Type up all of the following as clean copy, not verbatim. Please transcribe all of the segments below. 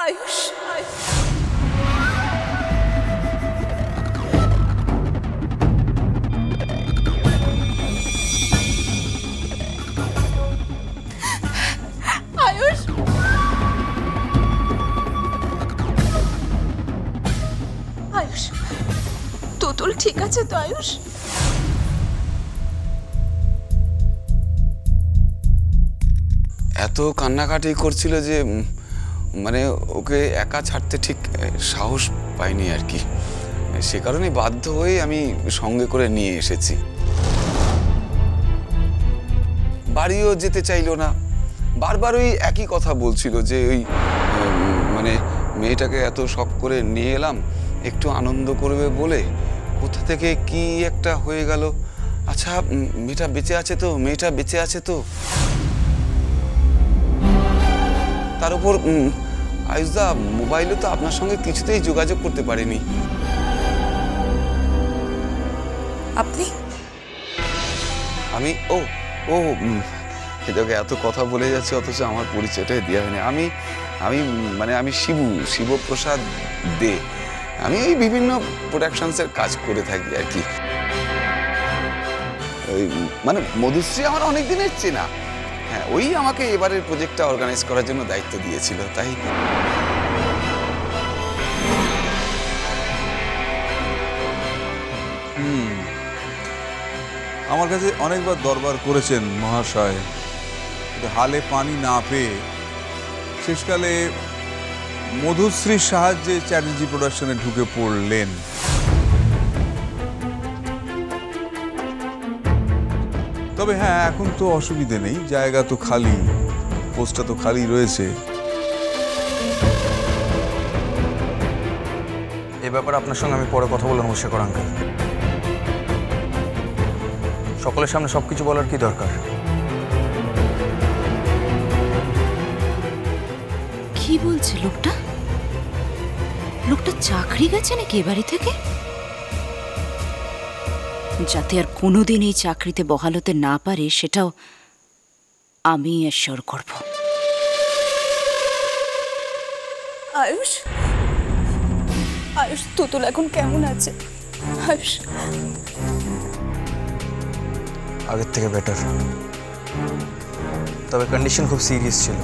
আয়ুষ, আয়ুষ, আয়ুষ, তুতুল ঠিক আছে তো আয়ুষ? এত কান্নাকাটি করছিল যে মানে ওকে একা ছাড়তে ঠিক সাহস পাইনি আর কি। সে কারণে বাধ্য হয়ে আমি সঙ্গে করে নিয়ে এসেছি। বাড়িও যেতে চাইলো না, বারবার ওই একই কথা বলছিল যে ওই মানে মেয়েটাকে এত শখ করে নিয়ে এলাম একটু আনন্দ করবে বলে, কোথা থেকে কি একটা হয়ে গেল। আচ্ছা মেয়েটা বেঁচে আছে তো, মেয়েটা বেঁচে আছে তো। তার উপর আয়ুষদা মোবাইলে তো আপনার সঙ্গে কিছুতেই যোগাযোগ করতে পারেনি। আপনি? আমি ও ও এটাকে এত কথা বলে যাচ্ছে অথচ আমার পরিচয়টাই দেওয়া হয়নি। আমি শিবপ্রসাদ দে। আমি এই বিভিন্ন প্রোডাকশনসের কাজ করে থাকি আর কি। ওই মানে মধুশ্রী আমার অনেক দিনের চেনা। হ্যাঁ, ওই আমাকে এবারের প্রজেক্টটা অর্গানাইজ করার জন্য দায়িত্ব দিয়েছিল। তাই আমার কাছে অনেকবার দরবার করেছেন মহাশয়, হালে পানি না পেয়ে শেষকালে মধুশ্রীর সাহায্যে চ্যাটার্জি প্রোডাকশনে ঢুকে পড়লেন। তবে হ্যাঁ, এখন তো অসুবিধে নেই, জায়গা তো খালি, পোস্টটা তো খালি রয়েছে। এ ব্যাপারে আপনার সঙ্গে আমি পরে কথা বললাম শেখর আঙ্কেল। সকলের সামনে সবকিছু বলার কি দরকার? কি বলছে লোকটা? লোকটা চাকরি গেছে নাকি এ বাড়ি থেকে? যাতে আর কোনোদিন এই চাকরিতে বহাল হতে না পারে সেটাও আমি এসর করব। আয়ুষ, আয়ুষ, তুতুল এখন কেমন আছে? আয়ুষ আগের থেকে বেটার, তবে কন্ডিশন খুব সিরিয়াস ছিল,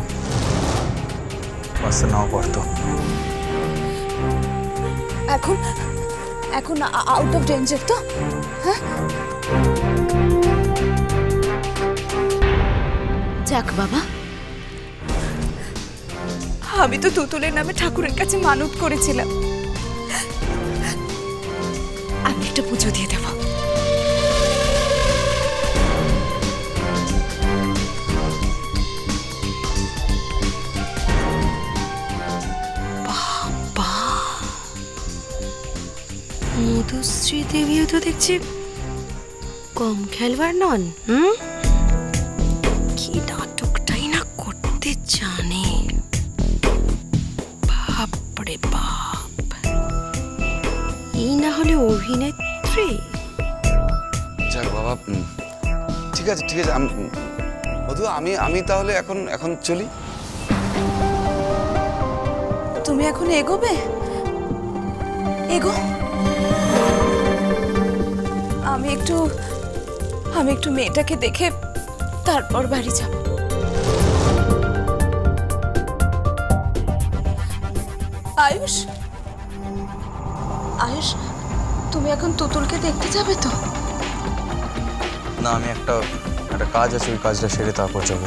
বাঁচতে নাও পারতো। এখন এখন আউট অফ ডেঞ্জার তো? হ্যাঁ, যাক বাবা। আমি তো তুতুলের নামে ঠাকুরের কাছে মানত করেছিলাম, আমি একটা পুজো দিয়ে দেব। মধুশ্রী দেবীও তো দেখছি কম খেলবার নন। কি নাটকটাই না করতে জানে, বাপরে বাপ। এই না হলে অভিনেত্রী। যাক বাবা, ঠিক আছে ঠিক আছে। মধু, আমি তাহলে এখন চলি। তুমি এখন এগোবে? এগো। আমি একটু মেয়েটাকে দেখে তারপর বাড়ি যাব। আয়ুষ, আয়ুষ, তুমি এখন তুতুলকে দেখতে যাবে তো? না, আমি একটা কাজ আছে, ওই কাজটা সেরে তারপর যাবো।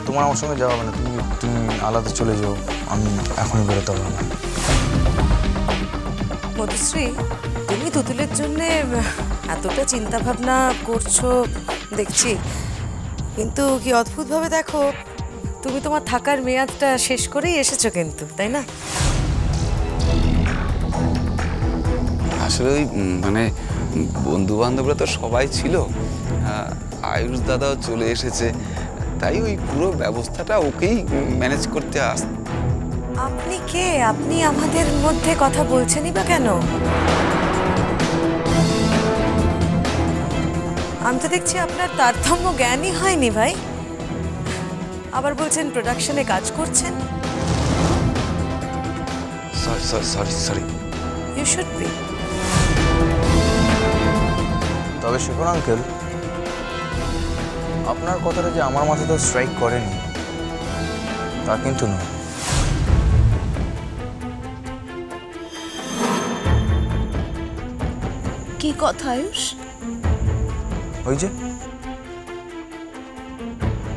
তোমার আমার সঙ্গে যাওয়া হবে না, তুমি আলাদা চলে যাও, আমি এখনই বেরোতে হবে না। মধুশ্রী, তুমি তুতুলের জন্য এতটা চিন্তা ভাবনা করছো দেখছি, কিন্তু কি অদ্ভুতভাবে দেখো, তুমি তোমার থাকার মেয়াদটা শেষ করেই এসেছো কিন্তু, তাই না? আসলে ওই মানে বন্ধু বান্ধবরা তো সবাই ছিল, আয়ুষ দাদাও চলে এসেছে, তাই ওই পুরো ব্যবস্থাটা ওকেই ম্যানেজ করতে আপনি কে? আপনি আমাদের মধ্যে কথা বলছেনই বা কেন? আমি তো দেখছি আপনার তারতম্য জ্ঞানই হয়নি ভাই। আবার বলছেন প্রোডাকশনে কাজ করছেন। Sorry sorry. You should be. তবে শেখর আঙ্কেল, আপনার কথাটা যে আমার মাথাতে স্ট্রাইক করেনি তা কিন্তু নয়। কি কথা আয়ুষ? ওই যে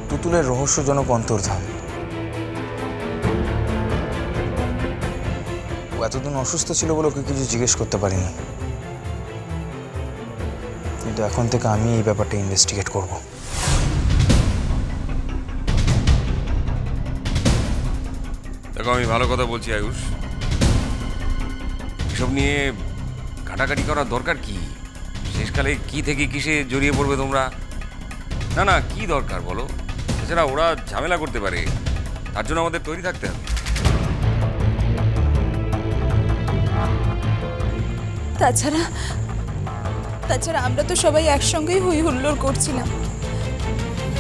তুতুলের রহস্যজনক অন্তর্ধান। ও এতদিন অসুস্থ ছিল বলে ওকে কিছু জিজ্ঞেস করতে পারিনি, কিন্তু এখন থেকে আমি এই ব্যাপারটা ইনভেস্টিগেট করব। দেখো, আমি ভালো কথা বলছি আয়ুষ, এসব নিয়ে ঘাটাঘাটি করার দরকার কি? শেষকালে কি থেকে কিসে জড়িয়ে পড়বে তোমরা? না না, কি দরকার বলো? এছাড়া ওরা ঝামেলা করতে পারে, তার জন্য আমাদের তৈরি থাকতে হবে। তাছাড়া আমরা তো সবাই একসঙ্গেই হই হুল্লোড় করছিলাম।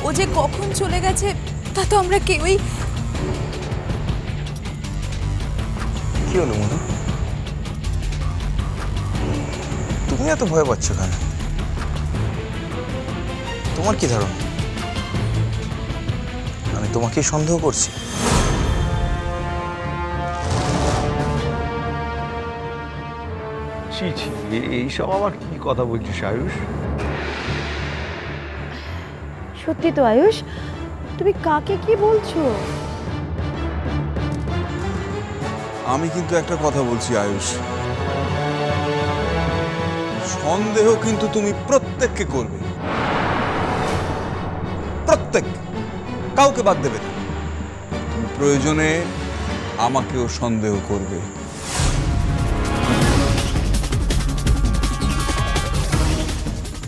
ও যে কখন চলে গেছে তা তো আমরা কেউই। কি হলো মধু, তুমি এত ভয় পাচ্ছ কেন? তোমার কি ধারণা আমি তোমাকেই সন্দেহ করছি? ছি ছি, এইসব আবার কি কথা বলছিস আয়ুষ? সত্যি তো আয়ুষ, তুমি কাকে কি বলছো? আমি কিন্তু একটা কথা বলছি আয়ুষ, সন্দেহ কিন্তু তুমি প্রত্যেককে করবে, প্রত্যেক, কাউকে বাদ দেবে না। তুমি প্রয়োজনে আমাকেও সন্দেহ করবে।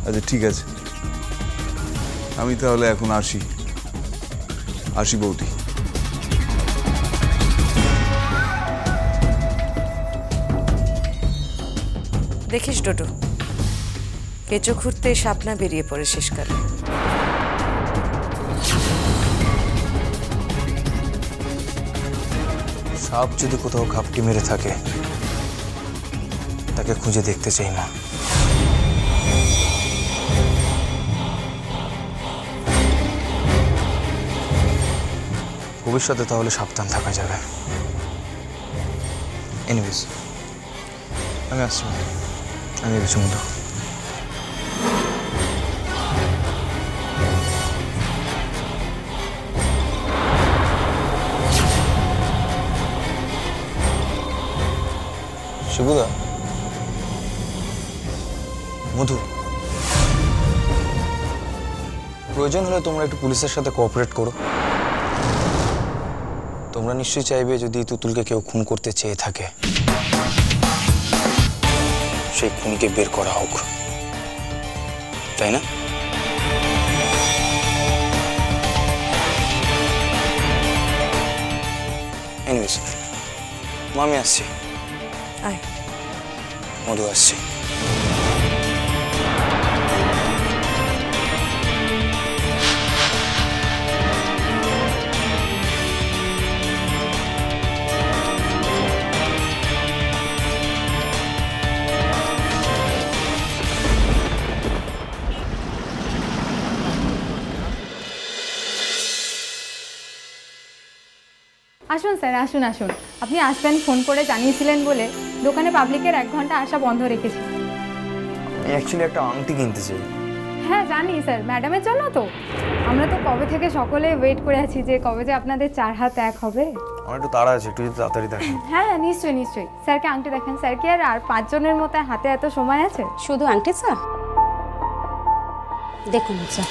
আচ্ছা ঠিক আছে, আমি তাহলে এখন আসি বৌদি। দেখিস ডোডো, কেঁচো খুঁড়তে সাপ না বেরিয়ে পড়ে শেষকালে। সাপ যদি কোথাও ঘাপটি মেরে থাকে তাকে খুঁজে দেখতে চাই না। ভবিষ্যতে তাহলে সাবধান থাকা যাবে। এনিওয়েজ, আমি আসছি, আমি গেছি মধু। শিবুদা, মধু, প্রয়োজন হলে তোমরা একটু পুলিশের সাথে কোঅপারেট করো। তোমরা নিশ্চয়ই চাইবে যদি তুতুলকে কেউ খুন করতে চেয়ে থাকে সেই খুনিকে বের করা হোক, তাই না? এনিওয়েজ, আমি আসছি। আয়। মধু আসছি। আসুন স্যার, আসুন আসুন। আপনি আসবেন ফোন করে জানিয়েছিলেন বলে দোকানে পাবলিকের 1 ঘন্টা আসা বন্ধ রেখেছি। আমি অ্যাকচুয়ালি একটা আংটি কিনতে চাই। হ্যাঁ জানি স্যার, ম্যাডামের জন্য তো। আমরা তো কবে থেকে সকলে ওয়েট করে আছি যে কবে যে আপনাদের 4 হাত এক হবে। আমার একটু তাড়া আছে, একটু যদি তাড়াতাড়ি দেখেন। হ্যাঁ নিশ্চয়ই নিশ্চয়ই, স্যারকে আংটি দেখেন। স্যার কি আর 5 জনের মতো হাতে এত সময় আছে? শুধু আংটি স্যার? দেখুন sir,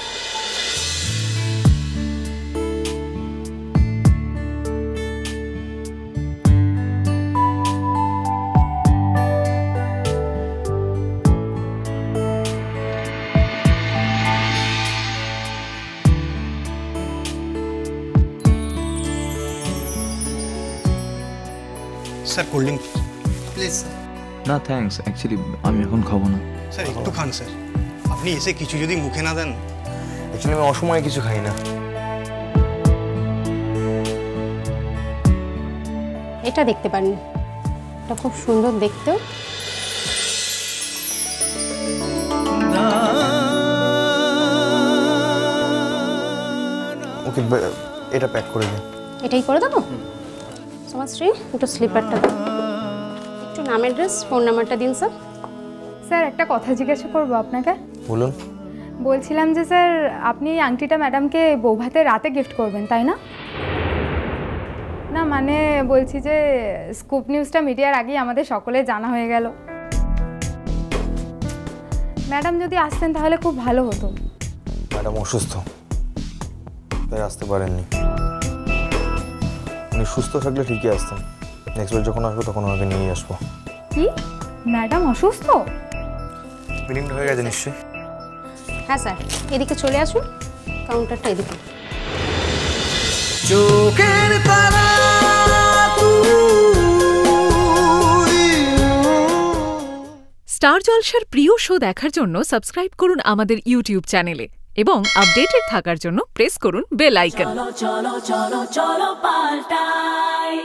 sir cold drink please. না থ্যাঙ্কস, অ্যাকচুয়ালি আমি এখন খাবো না। স্যার একটু খান স্যার, আপনি এসে কিছু যদি মুখে না দেন। অ্যাকচুয়ালি আমি অসময়ে কিছু খাই না। এটা দেখতে পারেন। এটা খুব সুন্দর দেখতেও। ওকে এটা প্যাক করে দিন। এটাই করে দেবো। সমাজশ্রী একটু স্লিপারটা দাও, একটু নাম অ্যাড্রেস ফোন নাম্বারটা দিন স্যার। স্যার একটা কথা জিজ্ঞাসা করবো আপনাকে। বলুন। বলছিলাম যে স্যার আপনি এই আংটিটা ম্যাডামকে বৌভাতে রাতে গিফট করবেন তাই না? না মানে বলছি যে স্কুপ নিউজটা মিডিয়ার আগেই আমাদের সকলে জানা হয়ে গেল। ম্যাডাম যদি আসতেন তাহলে খুব ভালো হতো। ম্যাডাম অসুস্থ, তাই আসতে পারেননি। উনি সুস্থ থাকলে ঠিকই আসতেন। নেক্সট বার যখন আসবো তখন ওনাকে নিয়েই আসবো। কি ম্যাডাম অসুস্থ? বিলিংটা হয়ে গেছে নিশ্চয়ই? হ্যাঁ স্যার, এদিকে চলে আসুন, কাউন্টারটা এদিকে। চোখের তারা স্টার জলসার প্রিয় শো দেখার জন্য সাবস্ক্রাইব করুন আমাদের ইউটিউব চ্যানেলে এবং আপডেটেড থাকার জন্য প্রেস করুন বেল আইকন। চলো চলো চলো চলো পাল্টাই।